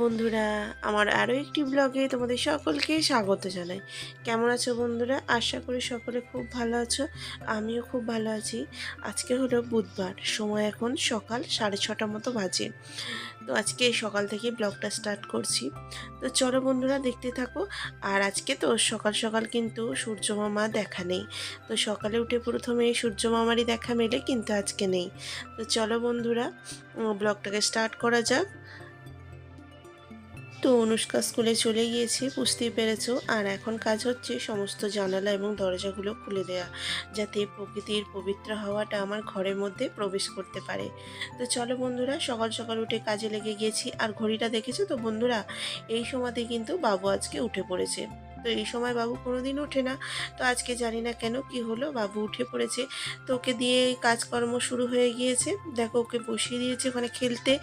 বন্ধুরা, আমার আরও একটি ব্লগে তোমাদের সকলকে স্বাগত জানাই। কেমন আছো বন্ধুরা? আশা করি সকলে খুব ভালো আছো। আমিও খুব ভালো আছি। আজকে হলো বুধবার, সময় এখন সকাল 6:30 মতো বাজে। তো আজকে সকাল থেকে ব্লগটা স্টার্ট করছি। তো চলো বন্ধুরা, দেখতে থাকো। আর আজকে তো সকাল সকাল কিন্তু সূর্য মামা দেখা নেই। তো সকালে উঠে প্রথমে সূর্য মামারই দেখা মেলে, কিন্তু আজকে নেই। তো চলো বন্ধুরা, ব্লগটাকে স্টার্ট করা যাক। তো অনুষ্কা স্কুলে চলে গিয়েছে, বুঝতেই পেরেছো। আর এখন কাজ হচ্ছে সমস্ত জানালা এবং দরজাগুলো খুলে দেয়া, যাতে প্রকৃতির পবিত্র হাওয়াটা আমার ঘরের মধ্যে প্রবেশ করতে পারে। তো চলো বন্ধুরা, সকাল সকাল উঠে কাজে লেগে গিয়েছি। আর ঘড়িটা দেখেছো তো বন্ধুরা, এই সময়তে কিন্তু বাবু আজকে উঠে পড়েছে। তো এই সময় বাবু কোনোদিন ওঠে না। তো আজকে জানি না কেন কি হলো, বাবু উঠে পড়েছে। তো ওকে দিয়ে কাজকর্ম শুরু হয়ে গিয়েছে। দেখো, ওকে বসিয়ে দিয়েছে ওখানে খেলতে,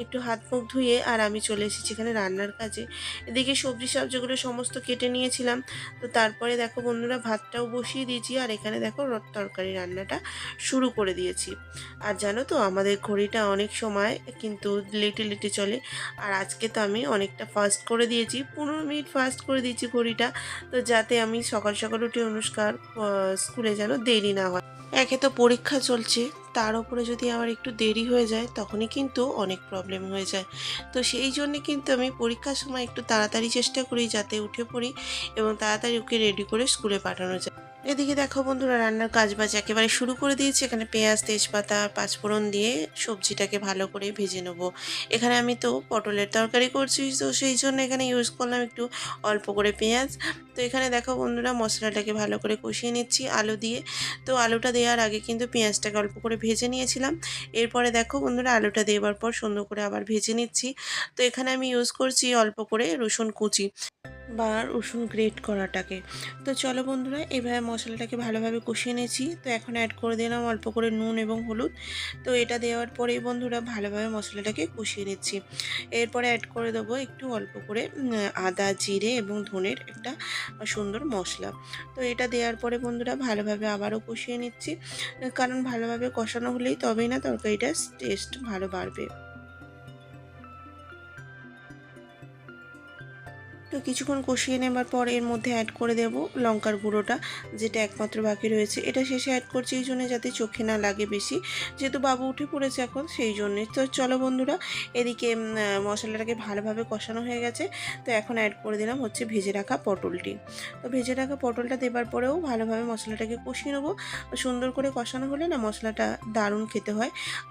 একটু হাত মুখ ধুয়ে। আর আমি চলে এসেছি এখানে রান্নার কাজে। এদিকে সবজিগুলো সমস্ত কেটে নিয়েছিলাম। তো তারপরে দেখো বন্ধুরা, ভাতটাও বসিয়ে দিয়েছি। আর এখানে দেখো তরকারি রান্নাটা শুরু করে দিয়েছি। আর জানো তো, আমাদের ঘড়িটা অনেক সময় কিন্তু লেটে লেটে চলে। আর আজকে তো আমি অনেকটা ফাস্ট করে দিয়েছি, 15 মিনিট ফাস্ট করে দিয়েছি ঘড়িটা। তো যাতে আমি সকাল সকাল উঠে অনুষ্কার স্কুলে যেন দেরি না হয়। একে তো পরীক্ষা চলছে, তার উপরে যদি আমার একটু দেরি হয়ে যায় তখনই কিন্তু অনেক প্রবলেম হয়ে যায়। তো সেই জন্যে কিন্তু আমি পরীক্ষার সময় একটু তাড়াতাড়ি চেষ্টা করি যাতে উঠে পড়ি এবং তাড়াতাড়ি ওকে রেডি করে স্কুলে পাঠানো যায়। এদিকে দেখো বন্ধুরা, রান্নার কাজবাজ একেবারে শুরু করে দিয়েছি। এখানে পেঁয়াজ, তেজপাতা, পাঁচফোড়ন দিয়ে সবজিটাকে ভালো করে ভেজে নেব। এখানে আমি তো পটলের তরকারি করছি, তো সেই জন্য এখানে ইউজ করলাম একটু অল্প করে পেঁয়াজ। তো এখানে দেখো বন্ধুরা, মশলাটাকে ভালো করে কষিয়ে নিচ্ছি আলু দিয়ে। তো আলুটা দেওয়ার আগে কিন্তু পেঁয়াজটাকে অল্প করে ভেজে নিয়েছিলাম। এরপরে দেখো বন্ধুরা, আলুটা দেওয়ার পর সুন্দর করে আবার ভেজে নিচ্ছি। তো এখানে আমি ইউজ করছি অল্প করে রসুন কুচি বা রসুন গ্রেট করাটাকে। তো চলো বন্ধুরা, এভাবে মশলাটাকে ভালোভাবে কষিয়ে নিয়েছি। তো এখন অ্যাড করে দিলাম অল্প করে নুন এবং হলুদ। তো এটা দেওয়ার পরেই বন্ধুরা ভালোভাবে মশলাটাকে কষিয়ে নিচ্ছি। এরপরে অ্যাড করে দেবো একটু অল্প করে আদা, জিরে এবং ধনের একটা সুন্দর মশলা। তো এটা দেওয়ার পরে বন্ধুরা ভালোভাবে আবারও কষিয়ে নিচ্ছি, কারণ ভালোভাবে কষানো হলেই তবেই না তরকারিটার টেস্ট ভালো বাড়বে। তো কিছুক্ষণ কষিয়ে নেবার পর এর মধ্যে অ্যাড করে দেব লঙ্কার গুঁড়োটা, যেটা একমাত্র বাকি রয়েছে। এটা শেষে অ্যাড করছি এই জন্য যাতে চোখে না লাগে বেশি, যেহেতু বাবু উঠে পড়েছে এখন, সেই জন্যে। তো চলো বন্ধুরা, এদিকে মশলাটাকে ভালোভাবে কষানো হয়ে গেছে। তো এখন অ্যাড করে দিলাম হচ্ছে ভেজে রাখা পটলটি। তো ভেজে রাখা পটলটা দেবার পরেও ভালোভাবে মশলাটাকে কষিয়ে নেবো। সুন্দর করে কষানো হলে না মশলাটা দারুণ খেতে হয়।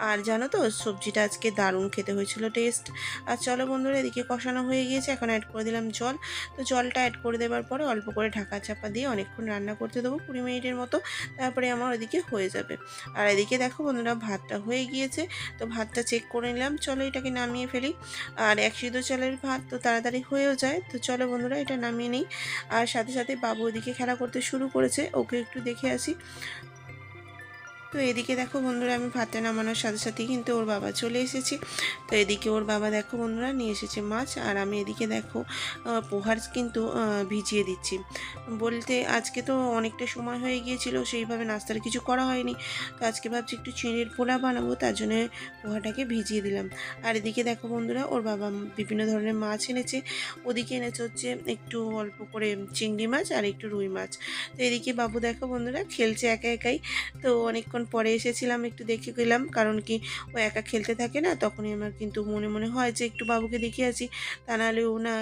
আর জানো তো, সবজিটা আজকে দারুণ খেতে হয়েছিল, টেস্ট। আর চলো বন্ধুরা, এদিকে কষানো হয়ে গিয়েছে, এখন অ্যাড করে দিলাম জল। তো জলটা অ্যাড করে দেওয়ার পরে অল্প করে ঢাকা চাপা দিয়ে অনেকক্ষণ রান্না করতে দেবো, 20 মিনিটের মতো। তারপরে আমার ওদিকে হয়ে যাবে। আর এদিকে দেখো বন্ধুরা, ভাতটা হয়ে গিয়েছে। তো ভাতটা চেক করে নিলাম, চলো এটাকে নামিয়ে ফেলি। আর 1 সিদ্ধ চালের ভাত তো তাড়াতাড়ি হয়েও যায়। তো চলো বন্ধুরা, এটা নামিয়ে নিই। আর সাথে সাথে বাবু ওদিকে খেলা করতে শুরু করেছে, ওকে একটু দেখে আসি। তো এদিকে দেখো বন্ধুরা, আমি ভাতটা নামানোর সাথে সাথেই কিন্তু ওর বাবা চলে এসেছে। তো এদিকে ওর বাবা দেখো বন্ধুরা নিয়ে এসেছে মাছ। আর আমি এদিকে দেখো পোহার কিন্তু ভিজিয়ে দিচ্ছি। বলতে আজকে তো অনেকটা সময় হয়ে গিয়েছিল, সেইভাবে নাস্তার কিছু করা হয়নি। তো আজকে ভাবছি একটু চিঁড়ের পোলা বানাবো, তার জন্য পোহাটাকে ভিজিয়ে দিলাম। আর এদিকে দেখো বন্ধুরা, ওর বাবা বিভিন্ন ধরনের মাছ এনেছে। ওদিকে এনেছে হচ্ছে একটু অল্প করে চিংড়ি মাছ আর একটু রুই মাছ। তো এদিকে বাবু দেখো বন্ধুরা খেলছে একা একাই। তো অনেকক্ষণ পরে এসেছিলাম, একটু দেখে গেলাম, কারণ কি ও একা খেলতে থাকে না, তখনই আমার কিন্তু মনে মনে হয় যে একটু বাবুকে দেখে আসি, তা নাহলে ও না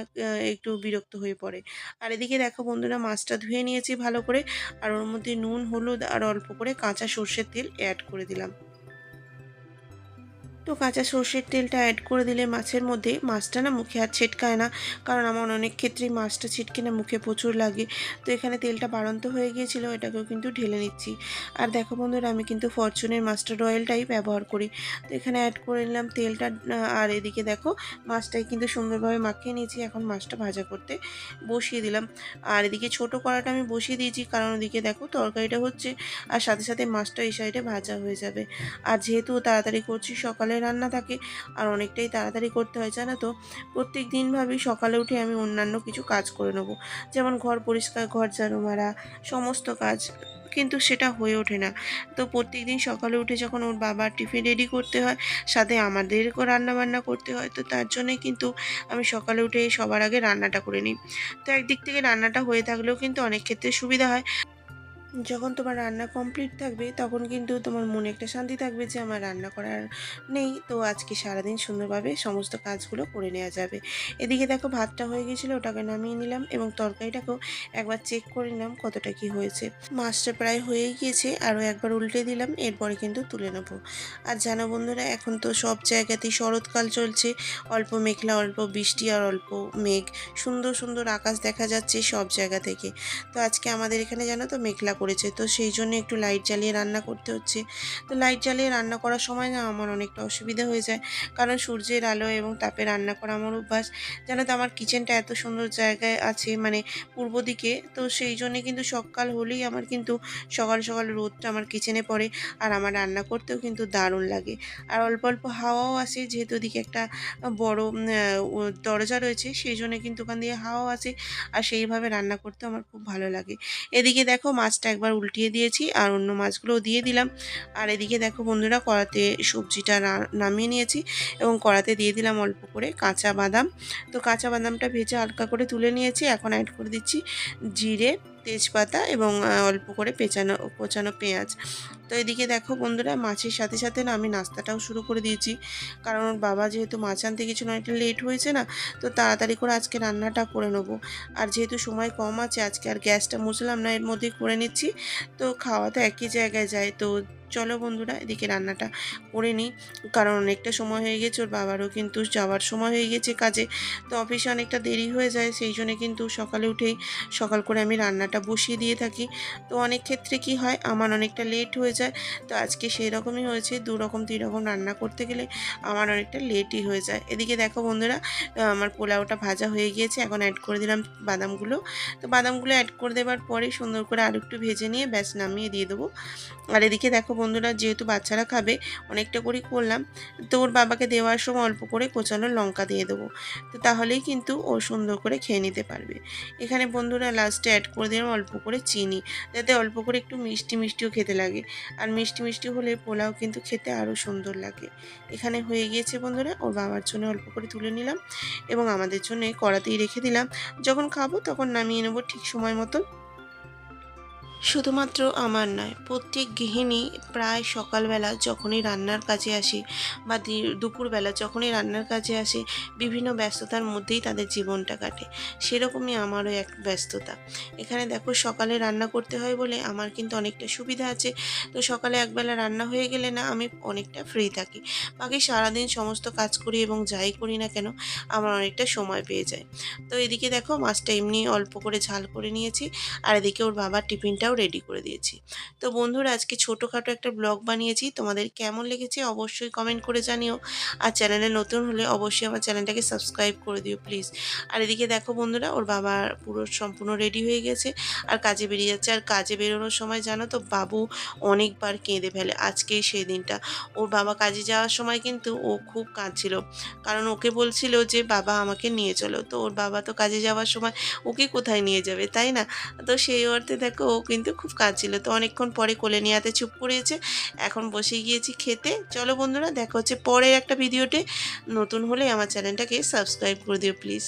একটু বিরক্ত হয়ে পড়ে। আর এদিকে দেখো বন্ধুরা, মাছটা ধুয়ে নিয়েছি ভালো করে। আর ওর মধ্যে নুন, হলুদ আর অল্প করে কাঁচা সর্ষের তেল অ্যাড করে দিলাম। তো কাঁচা সর্ষের তেলটা অ্যাড করে দিলে মাছের মধ্যে মাছটা না মুখে আর ছিটকায় না, কারণ আমার অনেক ক্ষেত্রেই মাছটা ছিটকে না মুখে প্রচুর লাগে। তো এখানে তেলটা বাড়ন্ত হয়ে গিয়েছিল, এটাকেও কিন্তু ঢেলে নিচ্ছি। আর দেখো বন্ধুরা, আমি কিন্তু ফরচুনের মাস্টার্ড অয়েলটাই ব্যবহার করি। তো এখানে অ্যাড করে নিলাম তেলটা। আর এদিকে দেখো মাছটাই কিন্তু সুন্দরভাবে মাখিয়ে নিয়েছি, এখন মাছটা ভাজা করতে বসিয়ে দিলাম। আর এদিকে ছোটো কড়াটা আমি বসিয়ে দিয়েছি, কারণ ওদিকে দেখো তরকারিটা হচ্ছে আর সাথে সাথে মাছটা এই সাইডে ভাজা হয়ে যাবে। আর যেহেতু তাড়াতাড়ি করছি সকালে, সকালে রান্না থাকে আর অনেকটাই তাড়াতাড়ি করতে হয় জানো তো। প্রত্যেক দিন ভাবি সকালে উঠে আমি অন্যান্য কিছু কাজ করে নেবো, যেমন ঘর পরিষ্কার, ঘর ঝাড়ু মারা, সমস্ত কাজ, কিন্তু সেটা হয়ে ওঠে না। তো প্রত্যেকদিন সকালে উঠে যখন ওর বাবার টিফিন রেডি করতে হয়, সাথে আমাদেরকেও রান্নাবান্না করতে হয়, তো তার জন্যে কিন্তু আমি সকালে উঠে সবার আগে রান্নাটা করে নিই। তো একদিক থেকে রান্নাটা হয়ে থাকলেও কিন্তু অনেক ক্ষেত্রে সুবিধা হয়। যখন তোমার রান্না কমপ্লিট থাকবে তখন কিন্তু তোমার মনে একটা শান্তি থাকবে যে আমার রান্না করার নেই, তো আজকে সারাদিন সুন্দরভাবে সমস্ত কাজগুলো করে নেওয়া যাবে। এদিকে দেখো ভাতটা হয়ে গেছিলো, ওটাকে নামিয়ে নিলাম এবং তরকারিটাকেও একবার চেক করে নিলাম কতটা কি হয়েছে। মাছটা প্রায় হয়েই গিয়েছে, আরও একবার উল্টে দিলাম, এরপরে কিন্তু তুলে নেবো। আর জানো বন্ধুরা, এখন তো সব জায়গাতেই শরৎকাল চলছে, অল্প মেঘলা, অল্প বৃষ্টি আর অল্প মেঘ, সুন্দর সুন্দর আকাশ দেখা যাচ্ছে সব জায়গা থেকে। তো আজকে আমাদের এখানে জানো তো মেঘলা করেছে, তো সেই জন্য একটু লাইট জ্বালিয়ে রান্না করতে হচ্ছে। তো লাইট জ্বালিয়ে রান্না করার সময় না আমার অনেকটা অসুবিধা হয়ে যায়, কারণ সূর্যের আলো এবং তাপে রান্না করা আমার অভ্যাস। জানো তো আমার কিচেনটা এত সুন্দর জায়গায় আছে, মানে পূর্ব দিকে, তো সেই জন্যে কিন্তু সকাল হলেই আমার কিন্তু সকাল সকাল রোদটা আমার কিচেনে পড়ে, আর আমার রান্না করতেও কিন্তু দারুণ লাগে। আর অল্প অল্প হাওয়াও আসে, যেহেতু ওদিকে একটা বড় দরজা রয়েছে, সেই জন্য কিন্তু ওখান দিয়ে হাওয়াও আসে, আর সেইভাবে রান্না করতে আমার খুব ভালো লাগে। এদিকে দেখো মাছটা একবার উল্টিয়ে দিয়েছি আর অন্য মাছগুলোও দিয়ে দিলাম। আর এদিকে দেখো বন্ধুরা, কড়াতে সবজিটা নামিয়ে নিয়েছি এবং কড়াতে দিয়ে দিলাম অল্প করে কাঁচা বাদাম। তো কাঁচা বাদামটা ভেজে হালকা করে তুলে নিয়েছি, এখন অ্যাড করে দিচ্ছি জিরে, তেজপাতা এবং অল্প করে কোচানো পেঁয়াজ। তো এদিকে দেখো বন্ধুরা, মাছের সাথে সাথে না আমি নাস্তাটাও শুরু করে দিয়েছি, কারণ ওর বাবা যেহেতু মাছ আনতে কিছু না, একটা লেট হয়েছে না, তো তাড়াতাড়ি করে আজকে রান্নাটা করে নেবো। আর যেহেতু সময় কম আছে, আজকে আর গ্যাসটা মুছলাম না, এর মধ্যেই করে নিচ্ছি। তো খাওয়া তো একই জায়গায় যায়, তো চলো বন্ধুরা এদিকে রান্নাটা করে নিই, কারণ অনেকটা সময় হয়ে গেছে, ওর বাবারও কিন্তু যাওয়ার সময় হয়ে গেছে কাজে, তো অফিসে অনেকটা দেরি হয়ে যায়, সেই জন্য কিন্তু সকালে উঠেই সকাল করে আমি রান্নাটা বসিয়ে দিয়ে থাকি। তো অনেক ক্ষেত্রে কি হয়, আমার অনেকটা লেট হয়ে যায়। তো আজকে সেই রকমই হয়েছে, 2 রকম 3 রকম রান্না করতে গেলে আমার অনেকটা লেটই হয়ে যায়। এদিকে দেখো বন্ধুরা, আমার পোলাওটা ভাজা হয়ে গিয়েছে, এখন অ্যাড করে দিলাম বাদামগুলো। তো বাদামগুলো অ্যাড করে দেওয়ার পরে সুন্দর করে আর একটু ভেজে নিয়ে ব্যাস নামিয়ে দিয়ে দেবো। আর এদিকে দেখো বন্ধুরা, যেহেতু বাচ্চারা খাবে অনেকটা করেই করলাম, তো ওর বাবাকে দেওয়ার সময় অল্প করে কোচানো লঙ্কা দিয়ে দেবো, তো তাহলেই কিন্তু ও সুন্দর করে খেয়ে নিতে পারবে। এখানে বন্ধুরা লাস্টে অ্যাড করে দিলাম অল্প করে চিনি, যাতে অল্প করে একটু মিষ্টি মিষ্টিও খেতে লাগে, আর মিষ্টি মিষ্টি হলে পোলাও কিন্তু খেতে আরও সুন্দর লাগে। এখানে হয়ে গিয়েছে বন্ধুরা, ওর বাবার জন্য অল্প করে তুলে নিলাম এবং আমাদের জন্য কড়াতেই রেখে দিলাম, যখন খাবো তখন নামিয়ে নেবো ঠিক সময় মতো। শুধুমাত্র আমার নয়, প্রত্যেক গৃহিণী প্রায় সকালবেলা যখনই রান্নার কাজে আসে বা দুপুরবেলা যখনই রান্নার কাজে আসে, বিভিন্ন ব্যস্ততার মধ্যেই তাদের জীবনটা কাটে। সেরকমই আমারও এক ব্যস্ততা। এখানে দেখো সকালে রান্না করতে হয় বলে আমার কিন্তু অনেকটা সুবিধা আছে। তো সকালে একবেলা রান্না হয়ে গেলে না আমি অনেকটা ফ্রি থাকি। বাকি সারাদিন সমস্ত কাজ করি এবং যাই করি না কেন, আমার অনেকটা সময় পেয়ে যায়। তো এদিকে দেখো মাছটা এমনি অল্প করে ঝাল করে নিয়েছি, আর এদিকে ওর বাবার টিফিনটাও রেডি করে দিয়েছি। তো বন্ধুরা আজকে ছোটোখাটো একটা ব্লগ বানিয়েছি, তোমাদের কেমন লেগেছে অবশ্যই কমেন্ট করে জানিও। আর চ্যানেলে নতুন হলে অবশ্যই আমার চ্যানেলটাকে সাবস্ক্রাইব করে দিও প্লিজ। আর এদিকে দেখো বন্ধুরা, ওর বাবা পুরো সম্পূর্ণ রেডি হয়ে গেছে আর কাজে বেরিয়ে যাচ্ছে। আর কাজে বেরোনোর সময় জানো তো, বাবু অনেকবার কেঁদে ফেলে। আজকেই সেই দিনটা, ওর বাবা কাজে যাওয়ার সময় কিন্তু ও খুব কাঁদছিল, কারণ ওকে বলছিল যে বাবা আমাকে নিয়ে চলো। তো ওর বাবা তো কাজে যাওয়ার সময় ওকে কোথায় নিয়ে যাবে, তাই না? তো সেই অর্থে দেখো ও কিন্তু খুব কাঁদছিল। তো অনেকক্ষণ পরে কোলে নিয়ে হাতে চুপ করিয়েছে, এখন বসে গিয়েছি খেতে। চলো বন্ধুরা দেখা হচ্ছে পরের একটা ভিডিওতে। নতুন হলে আমার চ্যানেলটাকে সাবস্ক্রাইব করে দিও প্লিজ।